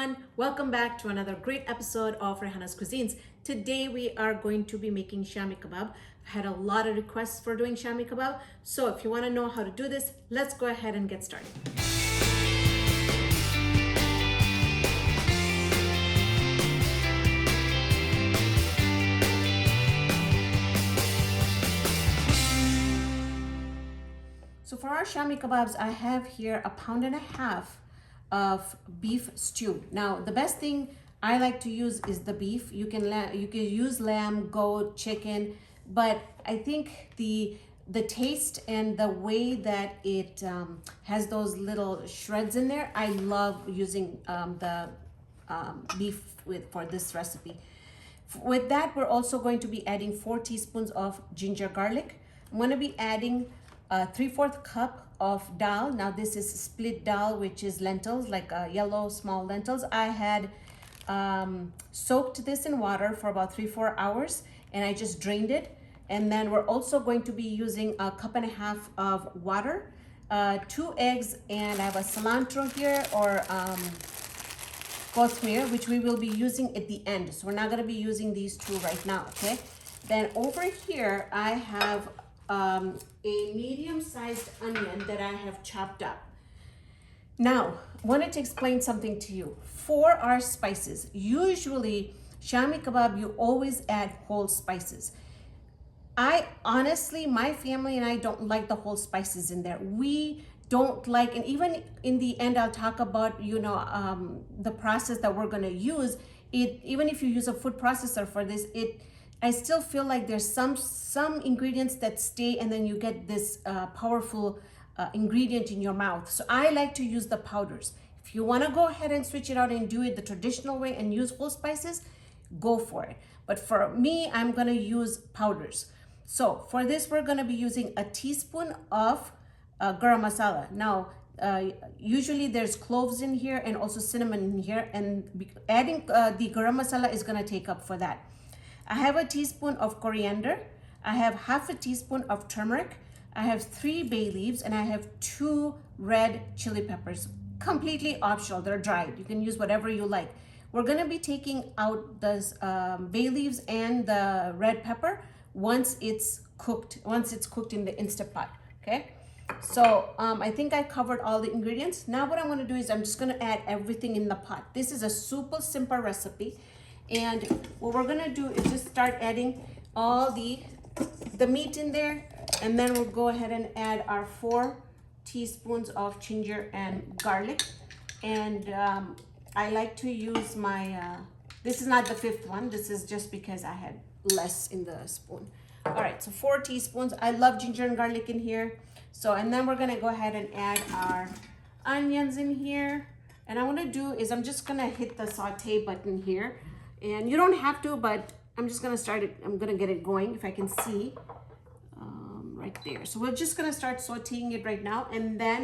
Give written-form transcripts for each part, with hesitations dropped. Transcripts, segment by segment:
everyone, welcome back to another great episode of Raihana's Cuisines. Today we are going to be making Shami Kabob. I had a lot of requests for doing Shami Kabob, so if you want to know how to do this, let's go ahead and get started. So for our Shami Kabobs, I have here 1.5 pounds of beef stew. Now the best thing I like to use is the beef. You can use lamb, goat, chicken, but I think the taste and the way that it has those little shreds in there, I love using the beef for this recipe. With that, we're also going to be adding 4 teaspoons of ginger garlic. I'm going to be adding 3/4 cup of daal. Now this is split daal, which is lentils, like yellow small lentils. I had soaked this in water for about 3-4 hours and I just drained it. And then we're also going to be using 1.5 cups of water, 2 eggs, and I have a cilantro here, or cosmere, which we will be using at the end. So we're not going to be using these two right now, okay? Then over here I have a medium-sized onion that I have chopped up. Now, I wanted to explain something to you. For our spices, usually Shami Kabob, you always add whole spices. I honestly, my family and I don't like the whole spices in there. We don't like, and even in the end, I'll talk about, the process that we're gonna use. Even if you use a food processor for this, I still feel like there's some ingredients that stay and then you get this powerful ingredient in your mouth. So I like to use the powders. If you want to go ahead and switch it out and do it the traditional way and use whole spices, go for it. But for me, I'm going to use powders. So for this, we're going to be using 1 teaspoon of garam masala. Now, usually there's cloves in here and also cinnamon in here, and adding the garam masala is going to take up for that. I have 1 teaspoon of coriander, I have 1/2 teaspoon of turmeric, I have 3 bay leaves, and I have 2 red chili peppers. Completely optional, they're dried. You can use whatever you like. We're gonna be taking out the bay leaves and the red pepper once it's cooked in the Instant Pot, okay? So I think I covered all the ingredients. Now what I'm gonna do is I'm just gonna add everything in the pot. This is a super simple recipe. And what we're gonna do is just start adding all the meat in there, and then we'll go ahead and add our 4 teaspoons of ginger and garlic. And I like to use my, this is not the 5th one, this is just because I had less in the spoon. All right, so 4 teaspoons. I love ginger and garlic in here. So, and then we're gonna go ahead and add our onions in here. And what I'm gonna do is I'm just gonna hit the saute button here. And you don't have to, but I'm just gonna start it. I'm gonna get it going if I can see right there. So we're just gonna start sauteing it right now, and then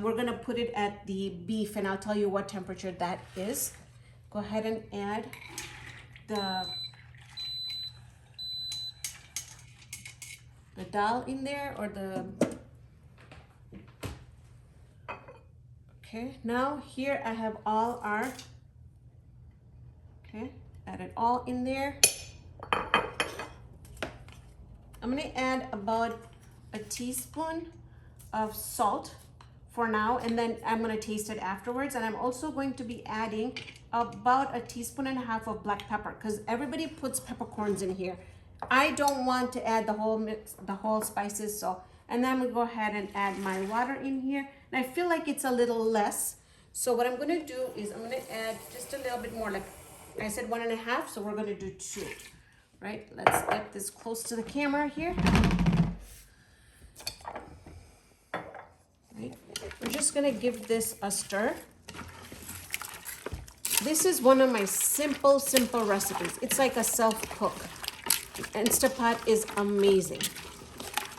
we're gonna put it at the beef, and I'll tell you what temperature that is. Go ahead and add the dal in there, or okay. Now here I have all our. Okay, add it all in there. I'm gonna add about 1 teaspoon of salt for now, and then I'm gonna taste it afterwards. And I'm also going to be adding about 1.5 teaspoons of black pepper, because everybody puts peppercorns in here. I don't want to add the whole mix, the whole spices. So, and then I'm gonna go ahead and add my water in here. And I feel like it's a little less. So what I'm gonna do is I'm gonna add just a little bit more, like I said 1.5, so we're gonna do 2, right? Let's get this close to the camera here. Right. We're just gonna give this a stir. This is one of my simple recipes. It's like a self-cook. Instant Pot is amazing.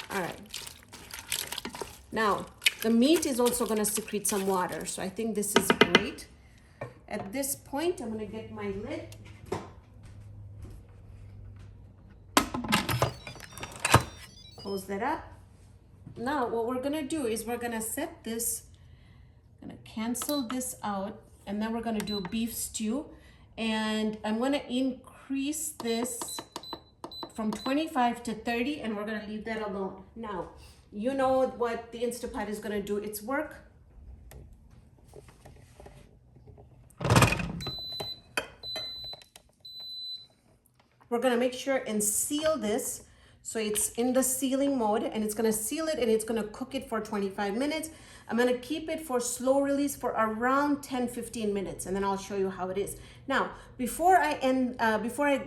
All right. Now, the meat is also gonna secrete some water, so I think this is great. At this point, I'm gonna get my lid. Close that up. Now, what we're gonna do is we're gonna set this, gonna cancel this out and then we're gonna do beef stew. And I'm gonna increase this from 25 to 30, and we're gonna leave that alone. Now, you know what the Instapot is gonna do its work. We're gonna make sure and seal this so it's in the sealing mode, and it's gonna seal it and it's gonna cook it for 25 minutes. I'm gonna keep it for slow release for around 10-15 minutes, and then I'll show you how it is. Now, before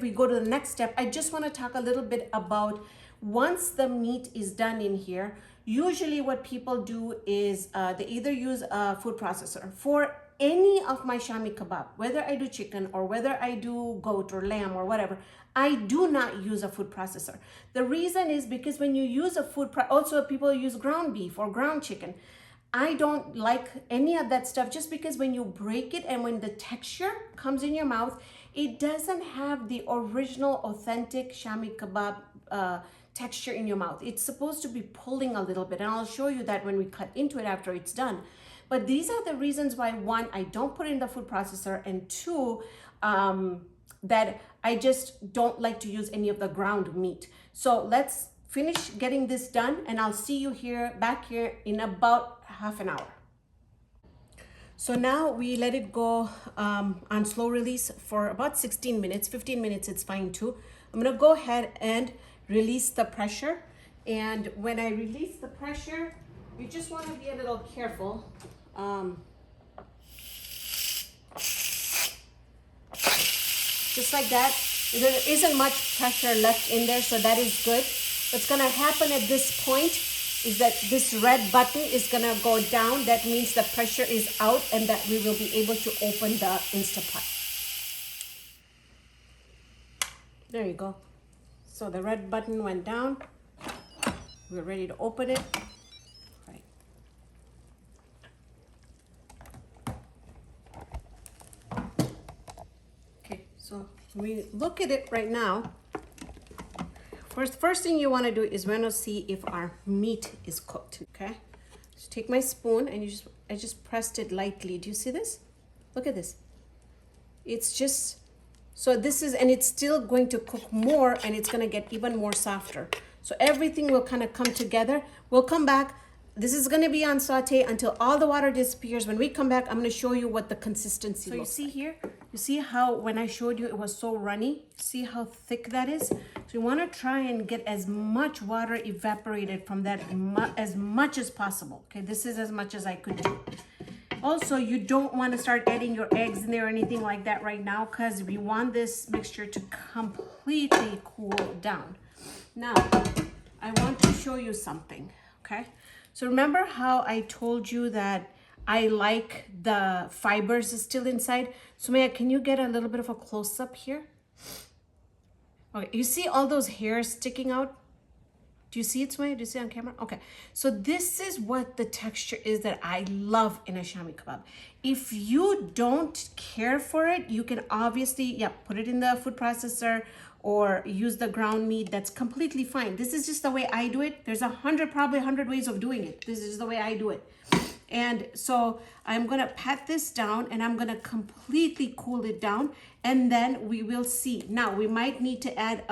we go to the next step, I just wanna talk a little bit about once the meat is done in here, usually what people do is they either use a food processor. For any of my Shami Kabob, whether I do chicken or whether I do goat or lamb or whatever, I do not use a food processor. The reason is because when you use a also people use ground beef or ground chicken. I don't like any of that stuff, just because when you break it and when the texture comes in your mouth, it doesn't have the original authentic Shami Kabob texture in your mouth. It's supposed to be pulling a little bit, and I'll show you that when we cut into it after it's done. But these are the reasons why, one, I don't put it in the food processor, and two, that I just don't like to use any of the ground meat. So let's finish getting this done, and I'll see you back here in about half an hour. So now we let it go on slow release for about 16 minutes, 15 minutes, it's fine too. I'm gonna go ahead and release the pressure. And when I release the pressure, you just wanna be a little careful. Just like that. There isn't much pressure left in there, so that is good. What's gonna happen at this point is that this red button is gonna go down. That means the pressure is out and that we will be able to open the Instapot. There you go. So the red button went down. We're ready to open it. Right. Okay, so when we look at it right now, First thing you want to do is want to see if our meat is cooked. Okay, just take my spoon and I just pressed it lightly. Do you see this? Look at this. It's just so this is, and it's still going to cook more, and it's going to get even more softer. So everything will kind of come together. We'll come back. This is going to be on saute until all the water disappears. When we come back, I'm going to show you what the consistency looks like. So you see here, you see how when I showed you it was so runny? See how thick that is? So you want to try and get as much water evaporated from that as much as possible. Okay, this is as much as I could do. Also, you don't want to start adding your eggs in there or anything like that right now, because we want this mixture to completely cool down. Now, I want to show you something, okay? So remember how I told you that I like the fibers still inside? Sumaya, can you get a little bit of a close-up here? Okay, you see all those hairs sticking out? Do you see it, Sumaya? Do you see it on camera? Okay, so this is what the texture is that I love in a Shami Kabob. If you don't care for it, you can obviously, put it in the food processor or use the ground meat. That's completely fine. This is just the way I do it. There's probably 100 ways of doing it. This is the way I do it. And so I'm gonna pat this down and I'm gonna completely cool it down, and then we will see. Now we might need to add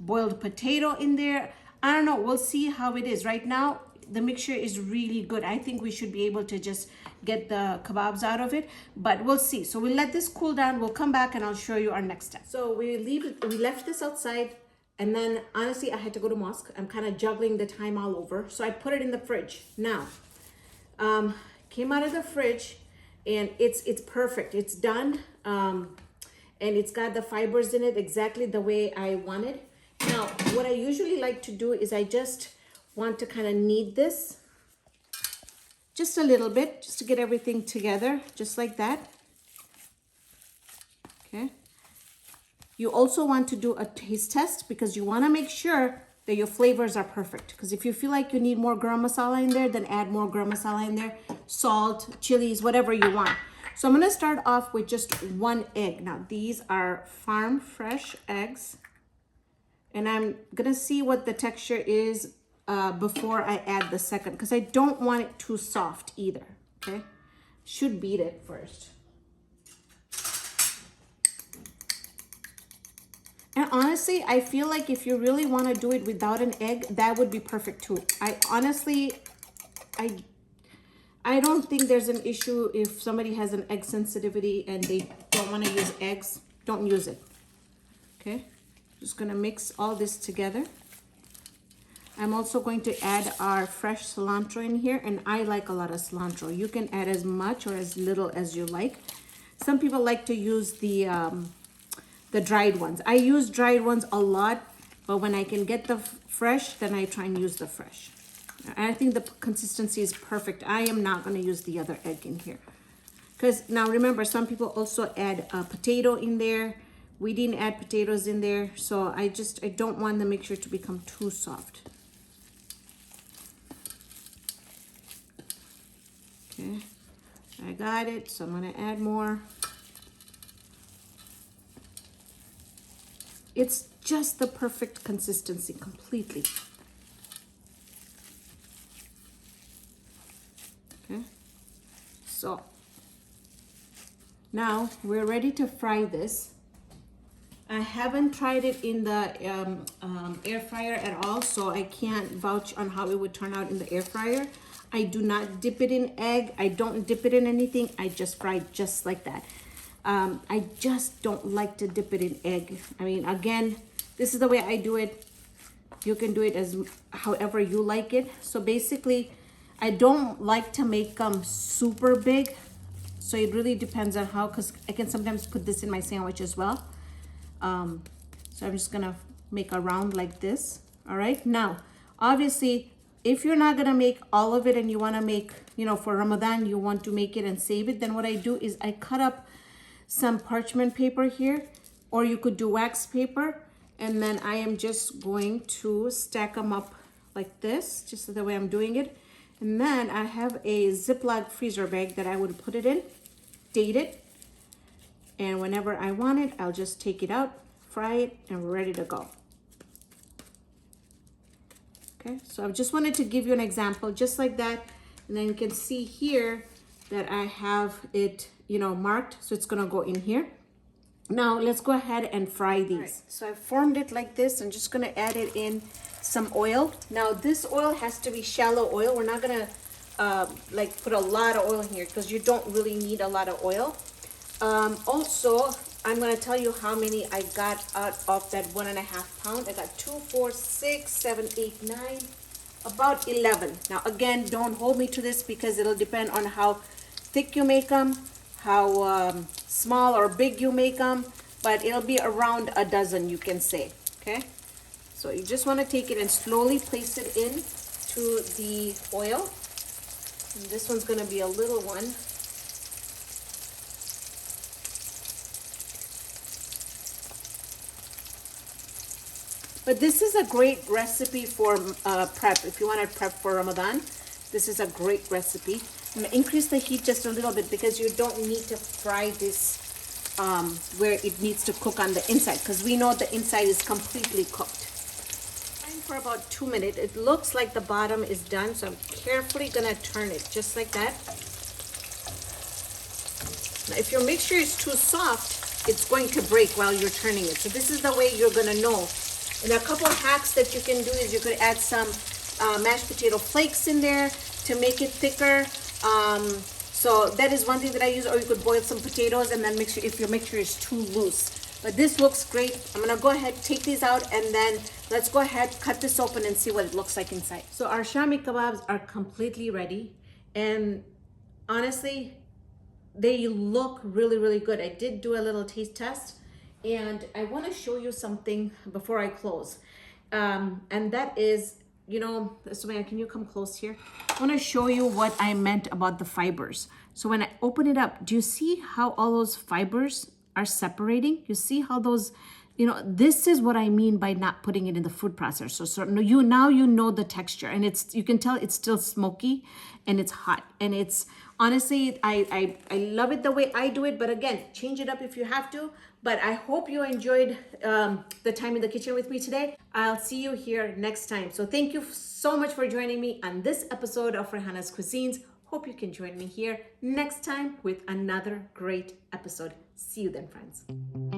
boiled potato in there. I don't know, we'll see how it is. Right now, the mixture is really good. I think we should be able to just get the kebabs out of it, but we'll see. So we'll let this cool down. We'll come back and I'll show you our next step. So we left this outside, and then honestly, I had to go to mosque. I'm kind of juggling the time all over. So I put it in the fridge. Now, came out of the fridge and it's perfect. It's done. And it's got the fibers in it exactly the way I wanted. Now, what I usually like to do is I just want to kind of knead this just a little bit, just to get everything together, just like that. Okay. You also want to do a taste test, because you want to make sure that your flavors are perfect. Because if you feel like you need more garam masala in there, then add more garam masala in there, salt, chilies, whatever you want. So I'm going to start off with just one egg. Now, these are farm fresh eggs. And I'm going to see what the texture is before I add the second, because I don't want it too soft either, okay? Should beat it first. And honestly, I feel like if you really want to do it without an egg, that would be perfect too. I don't think there's an issue if somebody has an egg sensitivity and they don't want to use eggs. Don't use it. Okay, just gonna mix all this together. I'm also going to add our fresh cilantro in here, and I like a lot of cilantro. You can add as much or as little as you like. Some people like to use the dried ones. I use dried ones a lot, but when I can get the fresh, then I try and use the fresh. And I think the consistency is perfect. I am not going to use the other egg in here. Because now remember, some people also add a potato in there. We didn't add potatoes in there, so I don't want the mixture to become too soft. Okay, I got it, so I'm gonna add more. It's just the perfect consistency, completely. Okay, so now we're ready to fry this. I haven't tried it in the air fryer at all, so I can't vouch on how it would turn out in the air fryer. I do not dip it in egg. I don't dip it in anything. I just fry it just like that. I just don't like to dip it in egg. I mean, again, this is the way I do it. You can do it as however you like it. So basically, I don't like to make them super big. So it really depends on how, because I can sometimes put this in my sandwich as well. So I'm just gonna make a round like this. All right, now, obviously, if you're not gonna make all of it and you wanna make, for Ramadan, you want to make it and save it, then what I do is I cut up some parchment paper here, or you could do wax paper, and then I am just going to stack them up like this, just the way I'm doing it. And then I have a Ziploc freezer bag that I would put it in, date it, and whenever I want it, I'll just take it out, fry it, and we're ready to go. Okay, so I just wanted to give you an example just like that. And then you can see here that I have it, marked. So it's gonna go in here. Now let's go ahead and fry these. Right, so I formed it like this. I'm just gonna add it in some oil. Now this oil has to be shallow oil. We're not gonna put a lot of oil in here because you don't really need a lot of oil. Also, I'm going to tell you how many I got out of that 1.5 pound. I got 2, 4, 6, 7, 8, 9, about 11. Now, again, don't hold me to this because it'll depend on how thick you make them, how small or big you make them, but it'll be around a dozen, you can say, okay? So you just want to take it and slowly place it in to the oil. And this one's going to be a little one. But this is a great recipe for prep. If you want to prep for Ramadan, this is a great recipe. I'm going to increase the heat just a little bit because you don't need to fry this where it needs to cook on the inside, because we know the inside is completely cooked. And for about 2 minutes, it looks like the bottom is done, so I'm carefully going to turn it just like that. Now, if your mixture is too soft, it's going to break while you're turning it. So this is the way you're going to know. And a couple of hacks that you can do is you could add some mashed potato flakes in there to make it thicker. So that is one thing that I use, or you could boil some potatoes and then mix it if your mixture is too loose. But this looks great. I'm gonna go ahead, take these out, and then let's go ahead, cut this open and see what it looks like inside. So our Shami kebabs are completely ready. And honestly, they look really, really good. I did do a little taste test. And I want to show you something before I close. And that is, Sumaya, can you come close here? I want to show you what I meant about the fibers. So when I open it up, do you see how all those fibers are separating? You see how those, this is what I mean by not putting it in the food processor. So now you know the texture, and you can tell it's still smoky and it's hot, and it's honestly, I love it the way I do it, but again, change it up if you have to. But I hope you enjoyed the time in the kitchen with me today. I'll see you here next time. So thank you so much for joining me on this episode of Raihana's Cuisines. Hope you can join me here next time with another great episode. See you then, friends.